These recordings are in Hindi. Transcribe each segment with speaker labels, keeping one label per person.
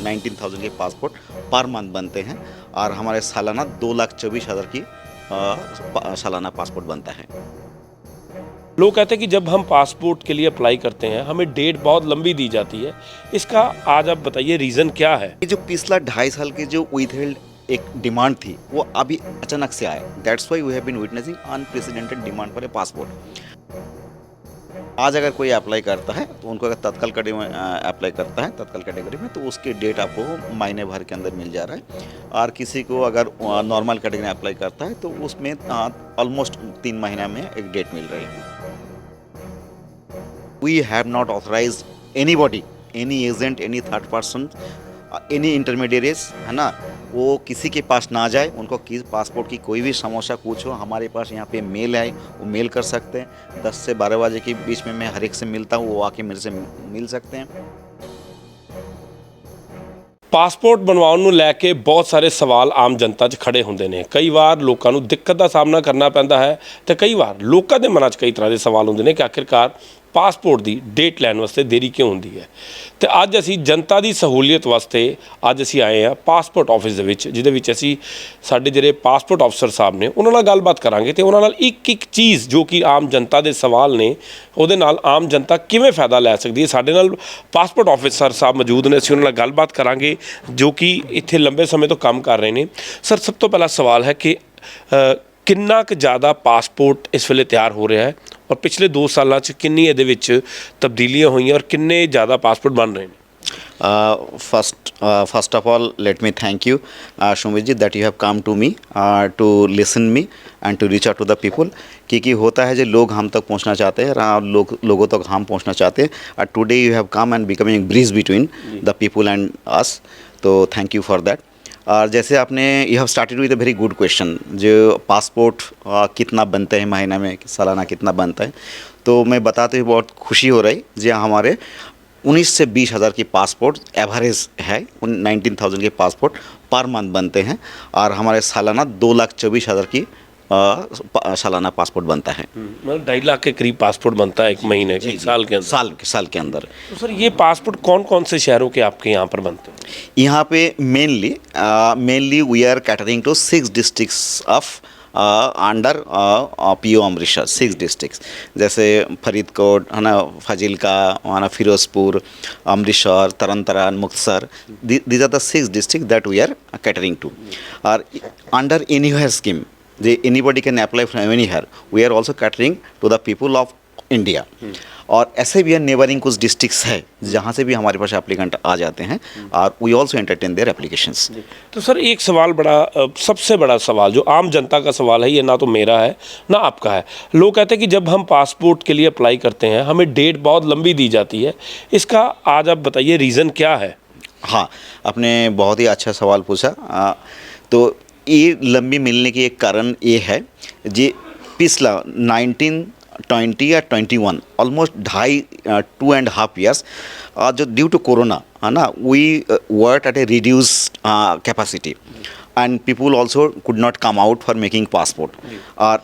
Speaker 1: 19,000 के पासपोर्ट पर मंथ बनते हैं और हमारे सालाना 2,24,000 की सालाना पासपोर्ट बनता है।
Speaker 2: लोग कहते हैं कि जब हम पासपोर्ट के लिए अप्लाई करते हैं हमें डेट बहुत लंबी दी जाती है, इसका आज आप बताइए रीज़न क्या है?
Speaker 1: ये जो पिछला 2.5 साल की जो विथहेल्ड एक डिमांड थी वो अभी अचानक से आया। That's why we have been witnessing unprecedented demand for a passport. आज अगर कोई अप्लाई करता है तो उनको अगर तत्काल कैटेगरी में अप्लाई करता है तत्काल कैटेगरी में, तो उसकी डेट आपको महीने भर के अंदर मिल जा रहा है। और किसी को अगर नॉर्मल कैटेगरी में अप्लाई करता है तो उसमें ऑलमोस्ट 3 महीना में एक डेट मिल रही है। We have not authorize anybody, any agent, any third person, any intermediates, है ना, वो किसी के पास ना जाए। उनको किस पासपोर्ट की कोई भी समस्या कुछ हो, हमारे पास यहाँ पे मेल है, वो मेल कर सकते हैं। 10 से 12 बजे के बीच में मैं हर एक से मिलता हूँ, वो आके मेरे से मिल सकते हैं।
Speaker 2: ਪਾਸਪੋਰਟ ਬਣਵਾਉਣ ਨੂੰ ਲੈ ਕੇ ਬਹੁਤ ਸਾਰੇ ਸਵਾਲ ਆਮ ਜਨਤਾ 'ਚ ਖੜੇ ਹੁੰਦੇ ਨੇ। ਕਈ ਵਾਰ ਲੋਕਾਂ ਨੂੰ ਦਿੱਕਤ ਦਾ ਸਾਹਮਣਾ ਕਰਨਾ ਪੈਂਦਾ ਹੈ ਤੇ ਕਈ ਵਾਰ ਲੋਕਾਂ ਦੇ ਮਨਾਂ 'ਚ ਕਈ ਤਰ੍ਹਾਂ ਦੇ ਸਵਾਲ ਹੁੰਦੇ ਨੇ ਕਿ ਆਖਿਰਕਾਰ ਪਾਸਪੋਰਟ ਦੀ ਡੇਟ ਲੈਣ ਵਾਸਤੇ ਦੇਰੀ ਕਿਉਂ ਹੁੰਦੀ ਹੈ। ਤੇ ਅੱਜ ਅਸੀਂ ਜਨਤਾ ਦੀ ਸਹੂਲੀਅਤ ਵਾਸਤੇ ਅੱਜ ਅਸੀਂ ਆਏ ਹਾਂ ਪਾਸਪੋਰਟ ਆਫਿਸ ਦੇ ਵਿੱਚ, ਜਿਹਦੇ ਵਿੱਚ ਅਸੀਂ ਸਾਡੇ ਜਿਹੜੇ ਪਾਸਪੋਰਟ ਅਫਸਰ ਸਾਹਿਬ ਨੇ ਉਹਨਾਂ ਨਾਲ ਗੱਲਬਾਤ ਕਰਾਂਗੇ ਤੇ ਉਹਨਾਂ ਨਾਲ ਇੱਕ ਇੱਕ ਚੀਜ਼ ਜੋ ਕਿ ਆਮ ਜਨਤਾ ਦੇ ਸਵਾਲ ਨੇ ਉਹਦੇ ਨਾਲ ਆਮ ਜਨਤਾ ਕਿਵੇਂ ਫਾਇਦਾ ਲੈ ਸਕਦੀ ਹੈ। ਸਾਡੇ ਨਾਲ ਪਾਸਪੋਰਟ ਆਫਿਸਰ ਸਾਹਿਬ ਮੌਜੂਦ ਨੇ, ਅਸੀਂ ਉਹਨਾਂ ਨਾਲ ਗੱਲਬਾਤ ਕਰਾਂਗੇ ਜੋ ਕਿ ਇੱਥੇ ਲੰਬੇ ਸਮੇਂ ਤੋਂ ਕੰਮ ਕਰ ਰਹੇ ਨੇ। ਸਰ, ਸਭ ਤੋਂ ਪਹਿਲਾ ਸਵਾਲ ਹੈ ਕਿ ਕਿੰਨਾ ਕੁ ਜ਼ਿਆਦਾ ਪਾਸਪੋਰਟ ਇਸ ਵੇਲੇ ਤਿਆਰ ਹੋ ਰਿਹਾ ਹੈ ਔਰ ਪਿਛਲੇ 2 ਸਾਲਾਂ 'ਚ ਕਿੰਨੀ ਇਹਦੇ ਵਿੱਚ ਤਬਦੀਲੀਆਂ ਹੋਈਆਂ ਔਰ ਕਿੰਨੇ ਜ਼ਿਆਦਾ ਪਾਸਪੋਰਟ ਬਣ ਰਹੇ ਨੇ?
Speaker 1: First of all, let me thank you, Shumit ji, that you have come to me to listen me and to reach out to the people। क्योंकि होता है जो लोग हम तक पहुंचना चाहते हैं और लोगों तक हम पहुंचना चाहते हैं। और today you have come and becoming bridge between the people and us, तो थैंक यू फॉर दैट। और जैसे आपने you have started with a very good question, जो पासपोर्ट कितना बनता है महीना में, सालाना कितना बनता है, तो मैं बताते हुए बहुत खुशी हो रही। जी, हमारे 19 से 20 हज़ार की पासपोर्ट एवरेज है, 19,000 के पासपोर्ट पर मंथ बनते हैं और हमारे सालाना 2,24,000 की सालाना पासपोर्ट बनता है।
Speaker 2: मतलब 2.5 लाख के करीब पासपोर्ट बनता है एक महीने के, साल के अंदर?
Speaker 1: साल के अंदर।
Speaker 2: तो सर, ये पासपोर्ट कौन कौन से शहरों के आपके यहाँ पर बनते हैं?
Speaker 1: यहाँ पे mainly we are catering to 6 districts of under PO Amritsar. 6 districts जैसे फरीदकोट, है ना, फाजिलका, है ना, Firozpur, Amritsar, Tarn Taran, Muktsar. These are the 6 district that we are catering to. और under anywhere scheme, anybody can apply from anywhere, we are also catering to the people of India। और ऐसे भी नेबरिंग कुछ डिस्ट्रिक्ट्स है जहाँ से भी हमारे पास एप्लीकेंट आ जाते हैं और we also entertain their applications.
Speaker 2: तो सर, एक सवाल सबसे बड़ा सवाल जो आम जनता का सवाल है, ये ना तो मेरा है ना आपका है। लोग कहते हैं कि जब हम पासपोर्ट के लिए अप्लाई करते हैं हमें डेट बहुत लंबी दी जाती है, इसका आज आप बताइए रीज़न क्या है?
Speaker 1: हाँ, आपने बहुत ही अच्छा सवाल पूछा। तो ये लंबी मिलने की एक कारण ये है जी, पिछला 1920 या 21 ऑलमोस्ट 2.5 ईयर्स जो ड्यू टू कोरोना, है ना, we work at a reduced capacity and people also could not come out for making passport।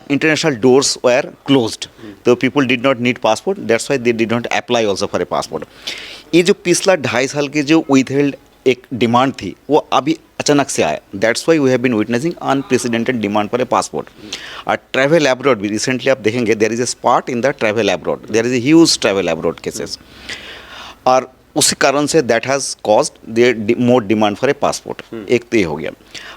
Speaker 1: International doors were closed, so people did not need passport, that's why they did not apply also for a passport। ये जो पिछला 2.5 साल की जो withheld एक डिमांड थी वो अभी अचानक से आया। That's why we have been witnessing unprecedented demand for a passport. और ट्रैवल एब्रॉड भी रिसेंटली आप देखेंगे there is a spot in the travel abroad, there is a huge travel abroad cases. और उसी कारण से that has caused their more demand for a passport. एक तो ये हो गया।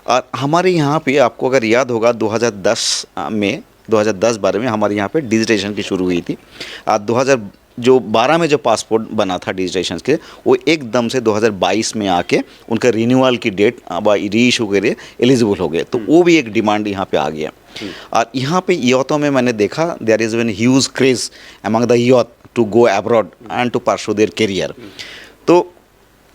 Speaker 1: और हमारे यहाँ पे आपको अगर याद होगा 2010-12 में हमारे यहाँ पे डिजिटाइजेशन की शुरू हुई थी। 2012 में जो पासपोर्ट बना था डिजिटाइजेशन के, वो एकदम से 2022 में आके उनका रिन्यूअल की डेट री इशू के लिए एलिजिबल हो गए, तो वो भी एक डिमांड यहाँ पे आ गया। और यहाँ पे यूथों में मैंने देखा there is one huge craze among the youth to go abroad and to pursue their career. तो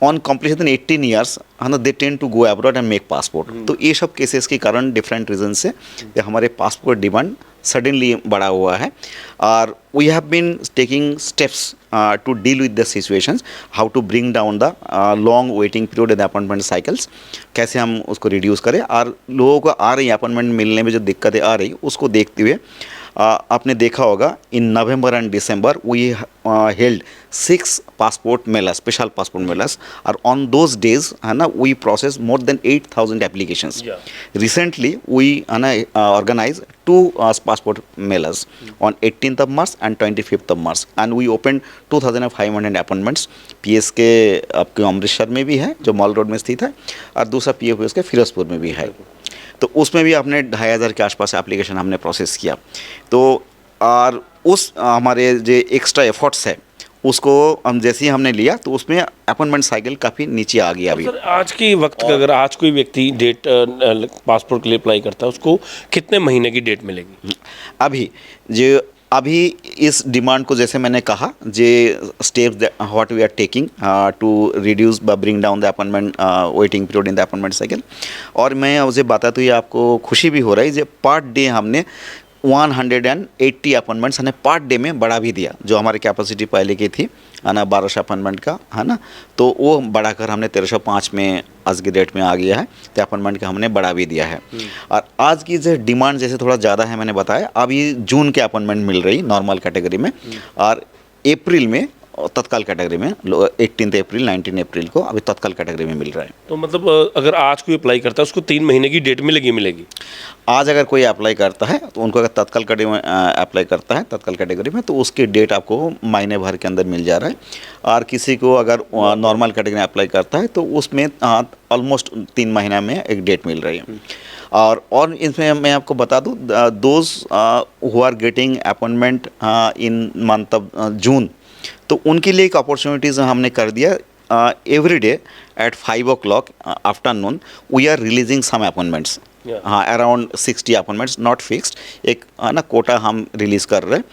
Speaker 1: ऑन कम्प्लीशन 18 ईयर्स, है ना, they tend to go abroad and make passport. तो ये सब केसेस के कारण डिफरेंट रीजन से हमारे पासपोर्ट डिमांड सडनली बढ़ा हुआ है। और we have been taking steps to deal with the situations, how to bring down the long waiting period and appointment cycles, कैसे हम उसको रिड्यूस करें। और लोगों को आ रही अपॉइंटमेंट मिलने में जो दिक्कतें आ रही उसको देखते हुए आपने देखा होगा in November and December we held 6 passport mela, special passport melas, और ऑन दोज डेज है ना we process more than 8,000 applications. Recently we organized 2 passport melas on 18th of March and 25th of March, and we opened 2,500 appointments. PSK आपके अमृतसर में भी है जो मॉल रोड में स्थित है, और दूसरा PFS के फिरोजपुर में भी है. तो उसमें भी अपने 2,500 के आसपास एप्लीकेशन हमने प्रोसेस किया. तो और उस हमारे जो एक्स्ट्रा एफर्ट्स है उसको हम जैसे ही हमने लिया तो उसमें अपॉइंटमेंट साइकिल काफ़ी नीचे आ गया. अभी
Speaker 2: सर आज की वक्त का अगर आज कोई व्यक्ति डेट पासपोर्ट के लिए अप्लाई करता है उसको कितने महीने की डेट मिलेगी?
Speaker 1: अभी इस डिमांड को जैसे मैंने कहा जे steps what we are taking to reduce bring down the appointment waiting period in the appointment cycle. और मैं उसे बताता हूँ, आपको खुशी भी हो रही है, पर डे हमने 180 अपॉइंटमेंट्स हमने पर डे में बढ़ा भी दिया. जो हमारी कैपेसिटी पहले की थी है ना 1200 अपॉइंटमेंट का है ना, तो वो बढ़ाकर हमने 1305 में आज की डेट में आ गया है. तो अपॉइंटमेंट का हमने बढ़ा भी दिया है. और आज की जो डिमांड जैसे थोड़ा ज़्यादा है, मैंने बताया अभी जून के अपॉइंटमेंट मिल रही नॉर्मल कैटेगरी में, और अप्रैल में तत्काल कैटेगरी में 18 अप्रैल 19 अप्रैल को अभी तत्काल कैटेगरी में मिल रहा है.
Speaker 2: तो मतलब अगर आज कोई अप्लाई करता है उसको 3 महीने की डेट मिलेगी?
Speaker 1: आज अगर कोई अप्लाई करता है तो उनको अगर तत्काल कैटेगरी में अप्लाई करता है तत्काल कैटेगरी में, तो उसकी डेट आपको महीने भर के अंदर मिल जा रहा है. और किसी को अगर नॉर्मल कैटेगरी में अप्लाई करता है तो उसमें ऑलमोस्ट 3 महीना में एक डेट मिल रही है. और इसमें मैं आपको बता दूँ, those who are getting appointment in month of June, तो उनके लिए एक अपॉर्चुनिटीज़ हमने कर दिया. Every day at 5 o'clock afternoon we are releasing some appointments. हाँ, अराउंड 60 अपॉइंटमेंट्स, नॉट फिक्स्ड, एक ना कोटा हम रिलीज़ कर रहे हैं.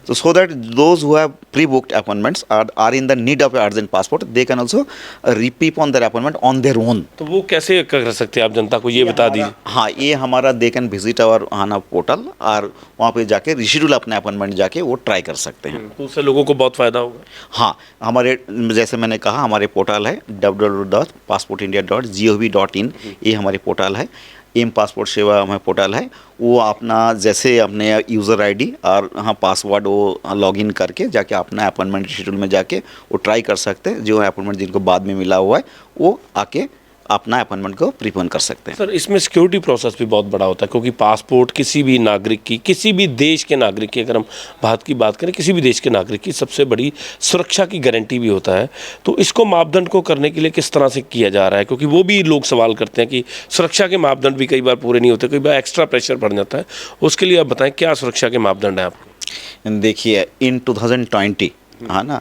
Speaker 1: तो so that those who have pre booked appointments are in the need of urgent passport, they can also repeat on their appointment on their own.
Speaker 2: तो वो कैसे कर सकते हैं आप जनता को ये बता दीजिए.
Speaker 1: हाँ, ये हमारा दे कैन विजिट आवर हाना पोर्टल, और वहाँ पे जाके रिशेड्यूल अपने अपॉइंटमेंट जाके वो ट्राई कर सकते हैं.
Speaker 2: तो उससे लोगों को बहुत फ़ायदा होगा.
Speaker 1: हाँ, हमारे जैसे मैंने कहा हमारे पोर्टल है www.passportindia.gov.in, ये हमारी पोर्टल है. एम पासपोर्ट सेवा हमारे पोर्टल है. वो अपना जैसे अपने यूज़र आईडी और हाँ पासवर्ड वो लॉगिन करके जाके अपना अपॉइंटमेंट शेड्यूल में जाके वो ट्राई कर सकते हैं. जो अपॉइंटमेंट जिनको बाद में मिला हुआ है वो आके अपना अपॉइंटमेंट को प्रीपोन कर सकते हैं.
Speaker 2: सर इसमें सिक्योरिटी प्रोसेस भी बहुत बड़ा होता है, क्योंकि पासपोर्ट किसी भी नागरिक की, किसी भी देश के नागरिक की, अगर हम भारत की बात करें किसी भी देश के नागरिक की सबसे बड़ी सुरक्षा की गारंटी भी होता है. तो इसको मापदंड को करने के लिए किस तरह से किया जा रहा है, क्योंकि वो भी लोग सवाल करते हैं कि सुरक्षा के मापदंड भी कई बार पूरे नहीं होते, कई बार एक्स्ट्रा प्रेशर बढ़ जाता है. उसके लिए आप बताएं क्या सुरक्षा के मापदंड हैं आपको?
Speaker 1: देखिए इन 2020 है ना,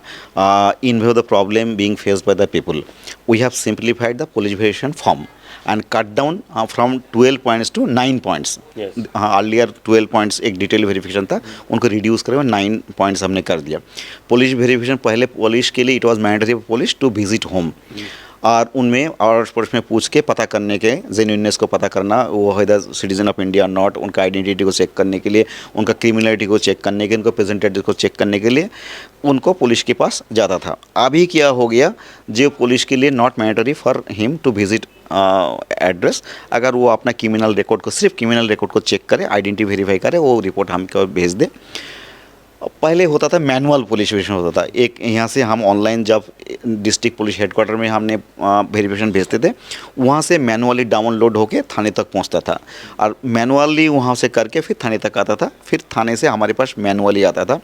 Speaker 1: in view of the problem being faced by the people, we have simplified the police verification form and cut down from 12 points to 9 points.
Speaker 2: Yes.
Speaker 1: हाँ, अर्लियर 12 पॉइंट्स एक डिटेल वेरिफिकेशन था, उनको रिड्यूस करे 9 पॉइंट्स हमने कर दिया. पुलिस वेरिफिकेशन पहले पुलिस के लिए it was mandatory police to visit home, और उनमें और में पूछ के पता करने के जेन्युइननेस को पता करना, वो है the citizen of India not, उनका आइडेंटिटी को चेक करने के लिए, उनका क्रिमिनलिटी को चेक करने के, उनको प्रेजेंटेटिव को चेक करने के लिए उनको पुलिस के पास जाता था. अभी क्या हो गया, जो पुलिस के लिए not mandatory for him to visit address, अगर वो अपना क्रिमिनल रिकॉर्ड को सिर्फ क्रिमिनल रिकॉर्ड को चेक करे, आइडेंटिटी वेरीफाई करे, वो रिपोर्ट हमको भेज दे. पहले होता था मैनुअल पुलिस वेरिफिकेशन होता था. एक यहाँ से हम ऑनलाइन जब डिस्ट्रिक्ट पुलिस हेडक्वार्टर में हमने वेरिफिकेशन भेजते थे, वहाँ से मैनुअली डाउनलोड होके थाने तक पहुँचता था, और मैनुअली वहाँ से करके फिर थाने तक आता था, फिर थाने से हमारे पास मैनुअली आता था.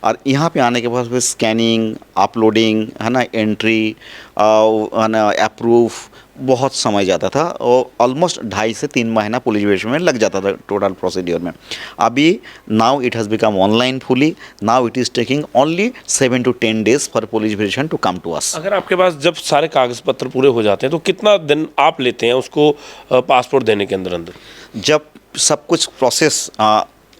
Speaker 1: और यहाँ पे आने के बाद फिर स्कैनिंग, अपलोडिंग है ना, एंट्री है ना, अप्रूव, बहुत समय जाता था, और ऑलमोस्ट 2.5 से 3 महीना पुलिस वेरिफिकेशन में लग जाता था टोटल प्रोसीड्योर में. अभी now it has become online fully, now it is taking only 7 to 10 days for police verification to come to us.
Speaker 2: अगर आपके पास जब सारे कागज पत्र पूरे हो जाते हैं तो कितना दिन आप लेते हैं उसको पासपोर्ट देने के अंदर?
Speaker 1: जब सब कुछ प्रोसेस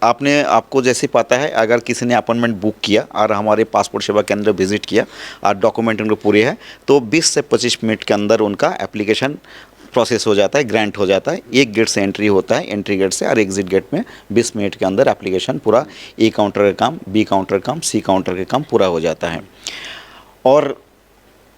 Speaker 1: आपको जैसे पता है, अगर किसी ने अपॉइंटमेंट बुक किया और हमारे पासपोर्ट सेवा केंद्र विजिट किया और डॉक्यूमेंट उनको पूरे है, तो 20 से 25 मिनट के अंदर उनका एप्लीकेशन प्रोसेस हो जाता है, ग्रांट हो जाता है. एक गेट से एंट्री होता है, एंट्री गेट से, और एग्जिट गेट में 20 मिनट के अंदर एप्लीकेशन पूरा, ए काउंटर का काम, बी काउंटर का काम, सी काउंटर का काम पूरा हो जाता है. और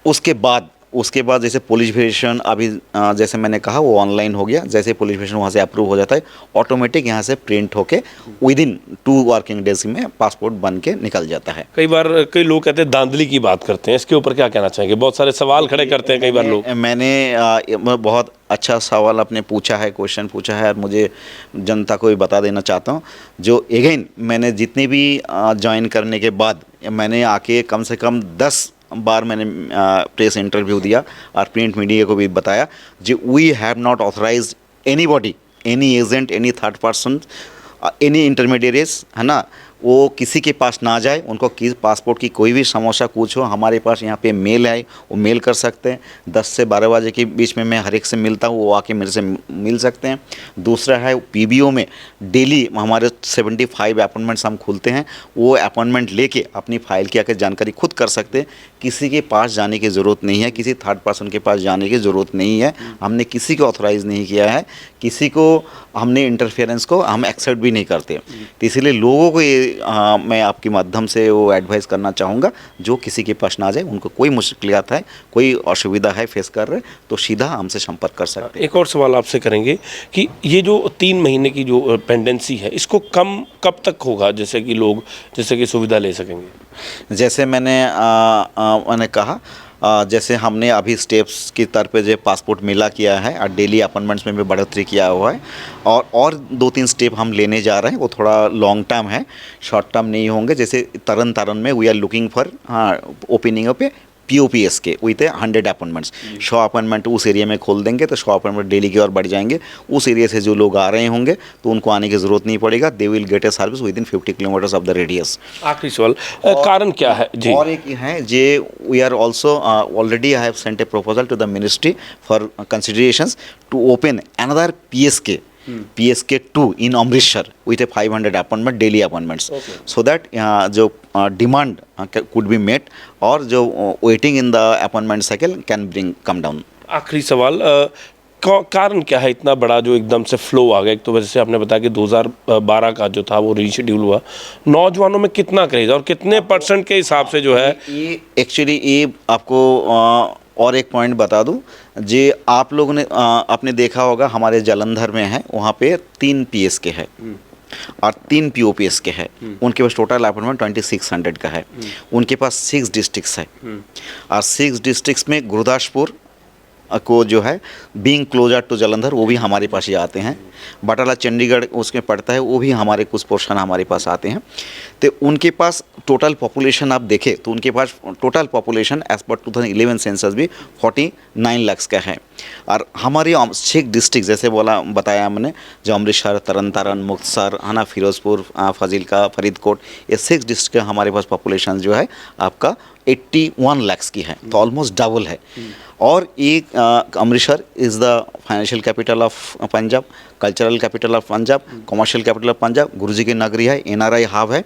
Speaker 1: उसके बाद उसके बाद जैसे पुलिस वेरिफिकेशन अभी जैसे मैंने कहा वो ऑनलाइन हो गया। जैसे पुलिस वेरिफिकेशन वहाँ से अप्रूव हो जाता है, ऑटोमेटिक यहाँ से प्रिंट होके विद इन 2 वर्किंग डेज में पासपोर्ट बन के निकल जाता है।
Speaker 2: कई बार कई लोग कहते हैं धांधली की बात करते हैं, इसके ऊपर क्या कहना चाहेंगे? बहुत सारे सवाल खड़े करते हैं कई बार लोग।
Speaker 1: मैंने बहुत अच्छा सवाल आपने पूछा है, क्वेश्चन पूछा है, और मुझे जनता को भी बता देना चाहता हूँ। जो अगेन मैंने जितने भी ज्वाइन करने के बाद मैंने आके कम से कम 10 बार मैंने प्रेस इंटरव्यू दिया और प्रिंट मीडिया को भी बताया जो we have not authorized anybody, any agent, any third person, any intermediates, है ना, वो किसी के पास ना जाए। उनको किस पासपोर्ट की कोई भी समस्या कुछ हो, हमारे पास यहाँ पे मेल है, वो मेल कर सकते हैं। 10 से 12 बजे के बीच में मैं हर एक से मिलता हूँ, वो आके मेरे से मिल सकते हैं। दूसरा है पीबीओ में डेली हमारे 75 अपॉइंटमेंट्स हम खुलते हैं, वो अपॉइंटमेंट लेके अपनी फाइल की आकर जानकारी खुद कर सकते हैं। किसी के पास जाने की ज़रूरत नहीं है, किसी थर्ड पर्सन के पास जाने की ज़रूरत नहीं है। हमने किसी को ऑथराइज़ नहीं किया है, किसी को हमने इंटरफेरेंस को हम एक्सेप्ट भी नहीं करते। तो इसीलिए लोगों को ये मैं आपके माध्यम से वो एडवाइस करना चाहूँगा, जो किसी के पास ना जाए, उनको कोई मुश्किलात है, कोई असुविधा है फेस कर रहे, तो सीधा हमसे संपर्क कर सकते हैं।
Speaker 2: एक और सवाल आपसे करेंगे कि ये जो 3 महीने की जो पेंडेंसी है, इसको कम कब तक होगा, जैसे कि लोग जैसे कि सुविधा ले सकेंगे?
Speaker 1: जैसे मैंने कहा, जैसे हमने अभी स्टेप्स की तरफ पे जो पासपोर्ट मिला किया है और डेली अपॉइंटमेंट्स में भी बढ़ोतरी किया हुआ है, और 2-3 स्टेप हम लेने जा रहे हैं। वो थोड़ा लॉन्ग टर्म है, शॉर्ट टर्म नहीं होंगे। जैसे तरन तारण में we are looking for opening पे POPS के विथ 100 अपॉइंटमेंट्स। 100 अपॉइंटमेंट उस एरिया में खोल देंगे तो 100 अपॉइंटमेंट डेली की ओर बढ़ जाएंगे। उस एरिया से जो लोग आ रहे होंगे तो उनको आने की ज़रूरत नहीं पड़ेगा। They will get a service within 50 kilometres of the radius.
Speaker 2: आखिरी सवाल, कारण क्या है जी?
Speaker 1: और एक है जे we are also already I have sent a proposal to the ministry for considerations to open another PSK2 in Amritsar with a 500 appointment daily appointments, so that जो demand could be met और जो waiting in the appointment cycle can come down।
Speaker 2: आखिरी सवाल, कारण क्या है इतना बड़ा जो एकदम से फ्लो आ गया? एक तो वजह से आपने बताया कि 2012 का जो था वो रीशेड्यूल हुआ, नौजवानों में कितना क्रेज और कितने % के हिसाब से जो है
Speaker 1: ये एक्चुअली ये आपको और एक पॉइंट बता दूं, जे आप लोगों ने आपने देखा होगा हमारे जालंधर में है, वहाँ पे 3 PSK है और 3 POPS के है। उनके पास टोटल अपॉइंटमेंट 2600 का है। उनके पास 6 डिस्ट्रिक्ट्स है और 6 डिस्ट्रिक्ट्स में गुरदासपुर को जो है बीइंग क्लोजर टू जालंधर, वो भी हमारे पास ही आते हैं। बटाला चंडीगढ़ उसमें पड़ता है, वो भी हमारे कुछ पोर्शन हमारे पास आते हैं। तो उनके पास टोटल पॉपुलेशन आप देखें तो उनके पास total population as per 2011 census भी 49 लाख का है। और हमारी 6 डिस्ट्रिक्ट जैसे बताया हमने, जो अमृतसर, तरन तारण, मुक्तसर, है ना, फिरोजपुर, फाजिलका, फरीदकोट, ये 6 डिस्ट्रिक्ट का हमारे पास पॉपुलेशन जो है आपका 81 लाख की है, तो ऑलमोस्ट डबल है। और एक Amritsar is the financial capital of Punjab, cultural capital of Punjab, commercial capital of Punjab, गुरुजी की नगरी है, NRI हब है।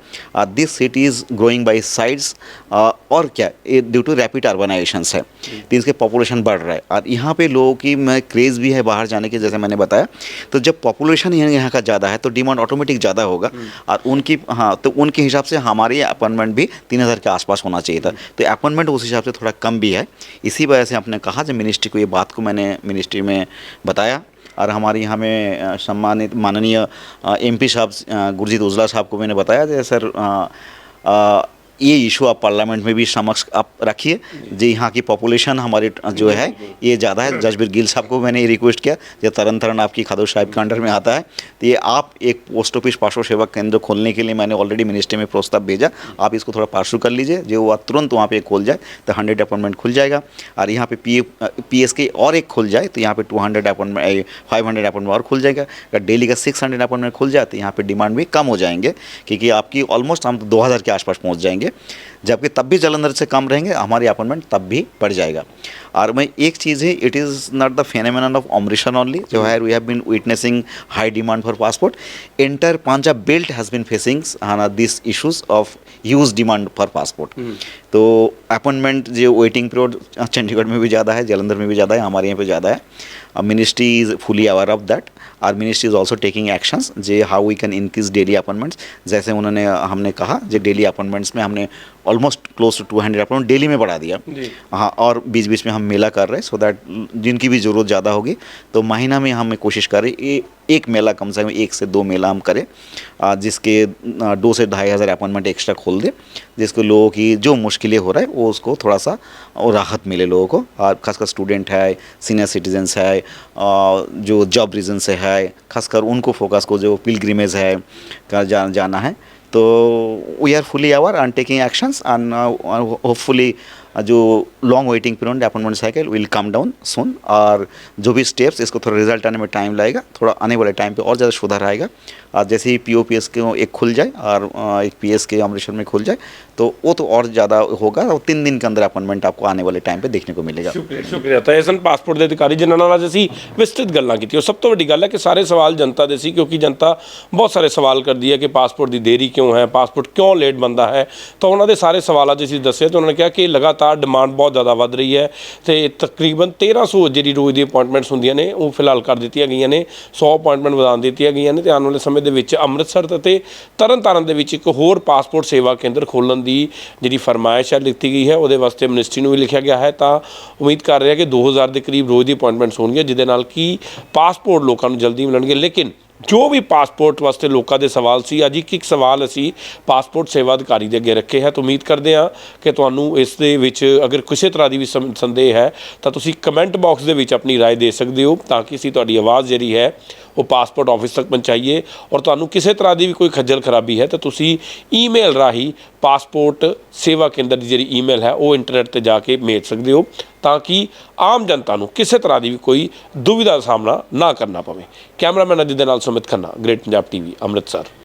Speaker 1: This city is growing by sides, और क्या ड्यू टू रैपिड अर्बनाइजेशंस है, तो इसके पॉपुलेशन बढ़ रहा है और यहाँ पे लोगों की क्रेज़ भी है बाहर जाने के, जैसे मैंने बताया। तो जब पॉपुलेशन यहाँ का ज़्यादा है तो डिमांड ऑटोमेटिक ज़्यादा होगा और उनकी तो उनके हिसाब से हमारी अपॉइंटमेंट भी 3000 के आसपास होना चाहिए था, तो अपॉइंटमेंट उस हिसाब से थोड़ा कम भी है। इसी वजह से आपने कहा जब मिनिस्ट्री को ये बात को मैंने मिनिस्ट्री में बताया और हमारे यहाँ में सम्मानित माननीय MP साहब गुरजीत उजला साहब को मैंने बताया कि सर ये इशू आप पार्लियामेंट में भी समक्ष आप रखिए, जी यहाँ की पॉपुलेशन हमारी जो है ये ज़्यादा है। जजबीर गिल साहब को मैंने रिक्वेस्ट किया, जो तरन तारण आपकी खादर साहिब के अंडर में आता है, तो ये आप एक पोस्ट ऑफिस पार्श्व सेवा केंद्र खोलने के लिए मैंने ऑलरेडी मिनिस्ट्री में प्रस्ताव भेजा, आप इसको थोड़ा पार्श्व कर लीजिए, जो वह तुरंत वहाँ पे खोल जाए तो 100 अपॉइंटमेंट खुल जाएगा। और यहाँ पे PSK और एक खुल जाए तो यहाँ पे 200 अपॉइंटमेंट 500 अपॉइंटमेंट और खुल जाएगा। अगर डेली का 600 अपॉइंटमेंट खुल जाए तो यहाँ पे डिमांड भी कम हो जाएंगे, क्योंकि आपकी ऑलमोस्ट हम 2000 के आसपास पहुँच जाएंगे, जबकि तब भी जालंधर से कम रहेंगे, हमारी अपॉइंटमेंट तब भी बढ़ जाएगा। और मैं एक चीज़ है, it is not the phenomenon of Amritsar only, जो है we have been witnessing high demand for passport. Entire Punjab belt has been facing this issues of huge demand for passport. तो अपॉइंटमेंट जो वेटिंग पीरियड चंडीगढ़ में भी ज़्यादा है, जालंधर में भी ज़्यादा है, हमारे यहाँ पे ज़्यादा है। Ministry is fully aware of that. Our ministry is also taking actions जे how we can increase daily appointments. जैसे हमने कहा जो डेली अपॉइंटमेंट्स में हमने almost close to 200 appointment daily में बढ़ा दिया।
Speaker 2: जी।
Speaker 1: हाँ, और बीच बीच में हम मेला कर रहे हैं, सो दैट जिनकी भी ज़रूरत ज़्यादा होगी तो महीना में हम कोशिश करें एक मेला कम से कम 1 से 2 मेला हम करें, जिसके 2 से 2,500 अपॉइंटमेंट एक्स्ट्रा खोल दे, जिसको लोगों की जो मुश्किलें हो रहा है वो उसको थोड़ा सा और राहत मिले लोगों को। और खासकर स्टूडेंट है, सीनियर सिटीजन्स है, जो जॉब रीजन से है, खासकर उनको फोकस को जो पिलग्रिमेज है जाना है, तो we are fully aware and taking actions and hopefully जो long waiting period appointment cycle will come down soon. और जो भी स्टेप्स, इसको थोड़ा रिजल्ट आने में टाइम लगेगा, थोड़ा आने वाले टाइम पे और ज़्यादा सुधार आएगा। और जैसे ही POPS के एक खुल जाए और एक PS के अमृतसर में खुल जाए तो वो तो और ज़्यादा होगा, और 3 दिन के अंदर अपॉइंटमेंट आपको आने वाले टाइम पे देखने को मिलेगा।
Speaker 2: ਸ਼ੁਕਰੀਆ ਤਾਂ ਇਹ ਸਨ ਪਾਸਪੋਰਟ ਦੇ ਅਧਿਕਾਰੀ ਜਿਨ੍ਹਾਂ ਨਾਲ ਅੱਜ ਅਸੀਂ ਵਿਸਤ੍ਰਿਤ ਗੱਲਾਂ ਕੀਤੀਆਂ। ਸਭ ਤੋਂ ਵੱਡੀ ਗੱਲ ਹੈ ਕਿ ਸਾਰੇ ਸਵਾਲ ਜਨਤਾ ਦੇ ਸੀ, ਕਿਉਂਕਿ ਜਨਤਾ ਬਹੁਤ ਸਾਰੇ ਸਵਾਲ ਕਰਦੀ ਹੈ ਕਿ ਪਾਸਪੋਰਟ ਦੀ ਦੇਰੀ ਕਿਉਂ ਹੈ, ਪਾਸਪੋਰਟ ਕਿਉਂ ਲੇਟ ਬਣਦਾ ਹੈ। ਤਾਂ ਉਹਨਾਂ ਦੇ ਸਾਰੇ ਸਵਾਲਾਂ 'ਚ ਅਸੀਂ ਦੱਸਿਆ ਤਾਂ ਉਹਨਾਂ ਨੇ ਕਿਹਾ ਕਿ ਲਗਾਤਾਰ ਡਿਮਾਂਡ ਬਹੁਤ ਜ਼ਿਆਦਾ ਵੱਧ ਰਹੀ ਹੈ ਤੇ ਤਕਰੀਬਨ 1300 ਜਿਹੜੀ ਰੋਜ਼ ਦੀ ਅਪਾਇੰਟਮੈਂਟਸ ਹੁੰਦੀਆਂ ਨੇ ਉਹ ਫਿਲਹਾਲ ਕਰ ਦਿੱਤੀਆਂ ਗਈਆਂ ਨੇ, 100 ਅਪਾਇੰਟਮੈਂਟ ਵਧਾ ਦਿੱਤੀਆਂ ਗਈਆਂ ਨੇ ਤੇ ਆਉਣ ਵਾਲੇ ਸਮੇਂ ਦੇ ਵਿੱਚ ਅੰਮ੍ਰਿਤਸਰ ਅਤੇ ਤਰਨਤਾਰਨ ਦੇ ਵਿੱਚ ਇੱਕ ਹੋਰ ਪਾਸਪੋਰਟ ਸੇਵਾ ਕੇਂਦਰ ਖੋਲ੍ਹਣ ਦੀ ਜਿਹੜੀ ਫਰਮਾਇਸ਼ ਹੈ ਲਿਖਤੀ ਗਈ ਹੈ, ਉਹਦੇ ਵਾਸਤੇ ਮਿਨਿਸਟਰੀ ਨੂੰ ਵੀ ਲਿਖਿਆ ਗਿਆ ਹੈ। ਤਾਂ ਉਮੀਦ ਕਰ ਰਿਹਾ ਕਿ 2000 ਦੇ ਕਰੀਬ ਰੋਜ਼ ਦੀ ਅਪਾਇੰਟਮੈਂਟਸ ਹੋਣਗੀਆਂ, ਜਿਹਦੇ ਨਾਲ ਕਿ ਪਾਸਪੋਰਟ ਲੋਕਾਂ ਨੂੰ ਜਲਦੀ ਮਿਲਣਗੇ। ਲੇਕਿਨ ਜੋ ਵੀ ਪਾਸਪੋਰਟ ਵਾਸਤੇ ਲੋਕਾਂ ਦੇ ਸਵਾਲ ਸੀ, ਅੱਜ ਇੱਕ ਸਵਾਲ ਅਸੀਂ ਪਾਸਪੋਰਟ ਸੇਵਾ ਅਧਿਕਾਰੀ ਦੇ ਅੱਗੇ ਰੱਖੇ ਹੈ। ਤਾਂ ਉਮੀਦ ਕਰਦੇ ਹਾਂ ਕਿ ਤੁਹਾਨੂੰ ਇਸ ਦੇ ਵਿੱਚ ਅਗਰ ਕਿਸੇ ਤਰ੍ਹਾਂ ਦੀ ਵੀ ਸੰਦੇਹ ਹੈ ਤਾਂ ਤੁਸੀਂ ਕਮੈਂਟ ਬਾਕਸ ਦੇ ਵਿੱਚ ਆਪਣੀ ਰਾਏ ਦੇ ਸਕਦੇ ਹੋ, ਤਾਂ ਕਿ ਅਸੀਂ ਤੁਹਾਡੀ ਆਵਾਜ਼ ਜਿਹੜੀ ਹੈ ਉਹ ਪਾਸਪੋਰਟ ਆਫਿਸ ਤੱਕ ਪਹੁੰਚਾਈਏ। ਔਰ ਤੁਹਾਨੂੰ ਕਿਸੇ ਤਰ੍ਹਾਂ ਦੀ ਵੀ ਕੋਈ ਖੱਜਲ ਖਰਾਬੀ ਹੈ ਤਾਂ ਤੁਸੀਂ ਈਮੇਲ ਰਾਹੀਂ ਪਾਸਪੋਰਟ ਸੇਵਾ ਕੇਂਦਰ ਦੀ ਜਿਹੜੀ ਈਮੇਲ ਹੈ ਉਹ ਇੰਟਰਨੈਟ 'ਤੇ ਜਾ ਕੇ ਭੇਜ ਸਕਦੇ ਹੋ, ਤਾਂ ਕਿ ਆਮ ਜਨਤਾ ਨੂੰ ਕਿਸੇ ਤਰ੍ਹਾਂ ਦੀ ਵੀ ਕੋਈ ਦੁਵਿਧਾ ਦਾ ਸਾਹਮਣਾ ਨਾ ਕਰਨਾ ਪਵੇ। ਕੈਮਰਾਮੈਨ ਅਜੇ ਦੇ ਨਾਲ ਸੁਮਿਤ ਖੰਨਾ, ਗ੍ਰੇਟ ਪੰਜਾਬ TV, ਅੰਮ੍ਰਿਤਸਰ।